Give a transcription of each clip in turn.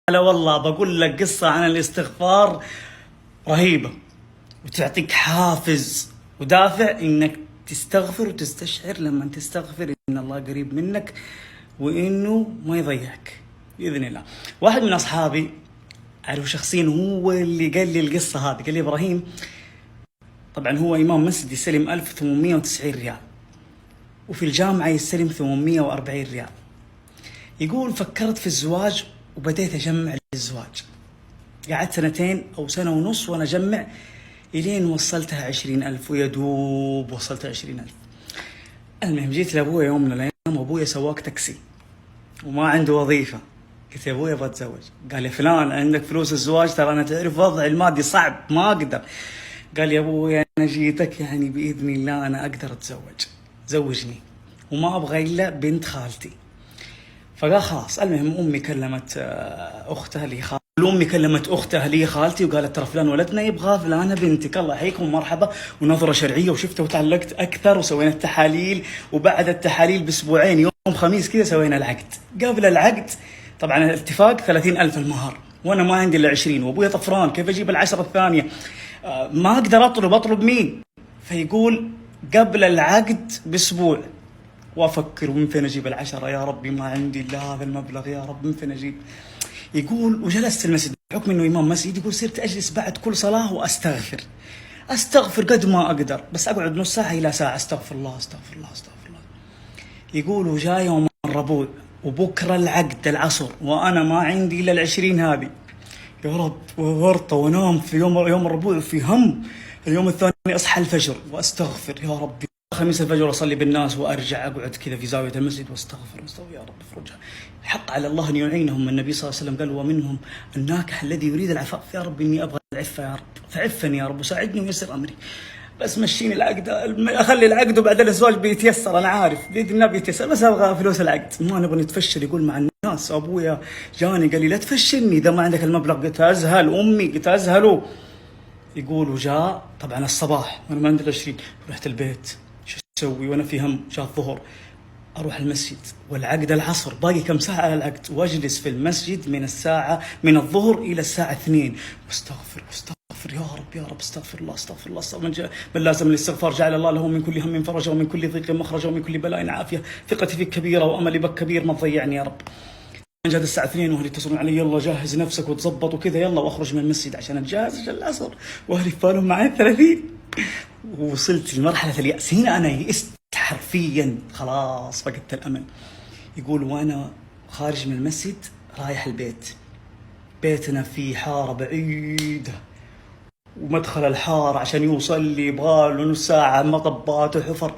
لا والله بقول لك قصة عن الاستغفار رهيبة، وتعطيك حافز ودافع انك تستغفر وتستشعر لما تستغفر ان الله قريب منك وانه ما يضيعك باذن الله. واحد من اصحابي اعرفه شخصيا هو اللي قال لي القصة هذه، قال لي ابراهيم، طبعا هو امام مسجد يستلم 1890 ريال وفي الجامعة يستلم 840 ريال. يقول فكرت في الزواج وبديت أجمع للزواج، قعدت 2 أو 1.5 سنة وأنا أجمع إلين وصلتها 20,000 ويدوب وصلت 20,000. المهم جيت لأبويا يوم من الأيام وأبويا سواق تاكسي وما عنده وظيفة. قلت يا أبويا أبغى أتزوج. قال يا فلان عندك فلوس الزواج؟ ترى أنا تعرف وضعي المادي صعب ما أقدر. قال يا أبويا أنا جيتك يعني بإذن الله أنا أقدر أتزوج، زوجني وما أبغى إلا بنت خالتي. فقال خلاص. المهم امي كلمت اختها اللي امي كلمت اختها اللي خالتي وقالت ترى فلان ولدنا يبغى فلانه بنتك، الله يحييكم ومرحبا، ونظره شرعيه وشفته وتعلقت اكثر وسوينا التحاليل، وبعد التحاليل باسبوعين يوم خميس كذا سوينا العقد. قبل العقد طبعا الاتفاق 30,000 المهر وانا ما عندي الا 20 وابويا طفران كيف اجيب العشرة الثانيه؟ ما اقدر اطلب مين؟ فيقول قبل العقد باسبوع وافكر من فين اجيب العشرة، يا ربي ما عندي الا هذا المبلغ، يا رب من فين اجيب؟ يقول وجلست في المسجد بحكم انه امام مسجد، يقول صرت اجلس بعد كل صلاه واستغفر قد ما اقدر، بس اقعد نص ساعه الى ساعه استغفر الله استغفر الله استغفر الله. يقول وجاء يوم الربوع وبكره العقد العصر وانا ما عندي الا 20 هذه، يا رب وورطه وانام في يوم الربوع في هم. اليوم الثاني اصحى الفجر واستغفر يا ربي، خميس الفجر اصلي بالناس وارجع اقعد كذا في زاويه المسجد واستغفر يا رب افرجها. حق على الله ان يعينهم. النبي صلى الله عليه وسلم قال ومنهم الناكح الذي يريد العفاف، يا رب اني ابغى العفه يا رب فعفني يا رب وساعدني ويسر امري، بس مشيني العقد، اخلي العقد وبعد الزواج بيتيسر، انا عارف باذن الله بيتيسر، بس ابغى فلوس العقد ما نبغى نتفشل. يقول مع الناس ابويا جاني قال لي لا تفشلني اذا ما عندك المبلغ. قلت ازهل امي، قلت ازهلوا. يقول وجاء طبعا الصباح وانا ما عندي 20، رحت البيت شو اسوي وانا في هم؟ جاء الظهر اروح المسجد والعقد العصر، باقي كم ساعه على العقد، واجلس في المسجد من الظهر الى الساعه 2 واستغفر يا رب استغفر الله استغفر الله من لازم الاستغفار جعل الله له من كل هم فرجا ومن كل ضيق مخرجا ومن كل بلاء عافيه، ثقتي فيك كبيره واملي بك كبير ما تضيعني يا رب. جات الساعة 2 واهلي يتصلون علي يلا جهز نفسك وتظبط وكذا يلا، واخرج من المسجد عشان اتجهز العصر، واهلي في بالهم معي 30. ووصلت لمرحلة اليأس، هنا انا يئست حرفيا خلاص فقدت الامل. يقول وانا خارج من المسجد رايح البيت، بيتنا في حارة بعيدة ومدخل الحارة عشان يوصل لي يبغاله نص ساعة مطبات وحفر.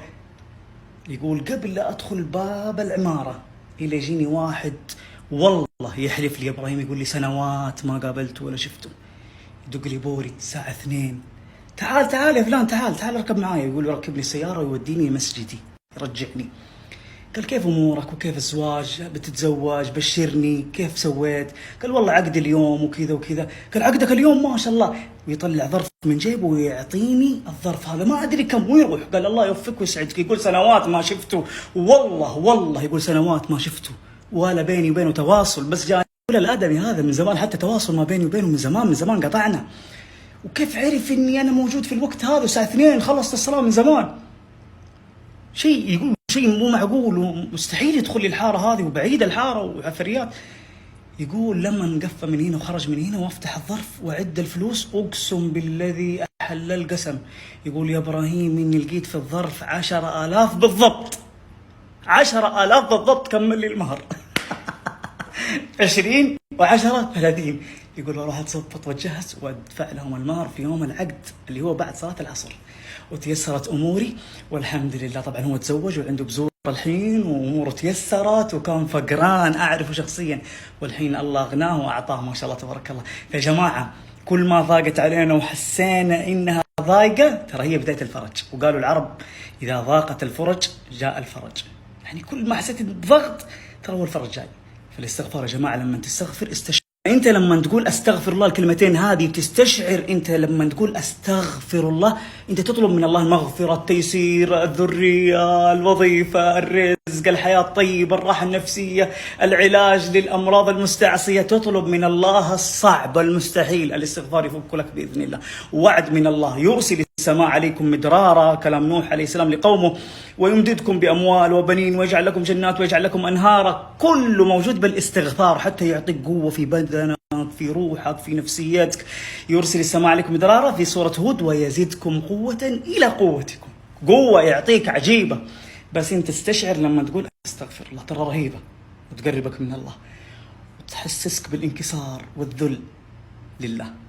يقول قبل لا ادخل باب العمارة الى يجيني واحد والله يحلف لي يا ابراهيم، يقول لي سنوات ما قابلته ولا شفته، يدق لي بوري الساعة 2 تعال يا فلان تعال اركب معايا. يقول يركبني السيارة ويوديني مسجدي يرجعني. قال كيف امورك وكيف الزواج؟ بتتزوج؟ بشرني كيف سويت؟ قال والله عقد اليوم وكذا وكذا. قال عقدك اليوم ما شاء الله، ويطلع ظرف من جيبه ويعطيني الظرف هذا ما ادري كم ويروح. قال الله يوفقك ويسعدك. يقول سنوات ما شفته والله يقول سنوات ما شفته ولا بيني وبينه تواصل، بس جاء يقول الادمي هذا من زمان، حتى تواصل ما بيني وبينه من زمان قطعنا. وكيف عرف اني انا موجود في الوقت هذا الساعه 2 خلصت الصلاه من زمان؟ شيء يقول شيء مو معقول ومستحيل يدخل لي الحاره هذه وبعيده الحاره وعفريات. يقول لما نقفى من هنا وخرج من هنا وافتح الظرف واعد الفلوس اقسم بالذي احل القسم، يقول يا ابراهيم اني لقيت في الظرف 10,000 بالضبط، 10,000 بالضبط كمل لي المهر. 20 و10 30. يقول اروح اتظبط واتجهز وادفع لهم المهر في يوم العقد اللي هو بعد صلاه العصر، وتيسرت اموري والحمد لله. طبعا هو تزوج وعنده بزور الحين واموره تيسرت، وكان فقران اعرفه شخصيا والحين الله اغناه واعطاه ما شاء الله تبارك الله. يا جماعه كل ما ضاقت علينا وحسينا انها ضايقه ترى هي بدايه الفرج، وقالوا العرب اذا ضاقت الفرج جاء الفرج، يعني كل ما حسيت بضغط ترى هو الفرج جاي. فالاستغفار يا جماعه لما تستغفر استشعر انت لما تقول استغفر الله الكلمتين هذه بتستشعر، انت لما تقول استغفر الله انت تطلب من الله المغفرة، التيسير، الذرية، الوظيفة، الرزق، الحياة الطيبة، الراحة النفسية، العلاج للأمراض المستعصية. تطلب من الله الصعب المستحيل. الاستغفار يفك لك بإذن الله. وعد من الله يرسل السماء عليكم مدرارا، كلام نوح عليه السلام لقومه، ويمددكم بأموال وبنين ويجعل لكم جنات ويجعل لكم أنهارا. كله موجود بالاستغفار حتى يعطيك قوة في بدنك، في روحك، في نفسيتك. يرسل السماء عليكم مدرارا في سورة هود ويزدكم قوة إلى قوتكم. قوة يعطيك عجيبة، بس انت تستشعر لما تقول استغفر الله، ترى رهيبة وتقربك من الله وتحسسك بالانكسار والذل لله.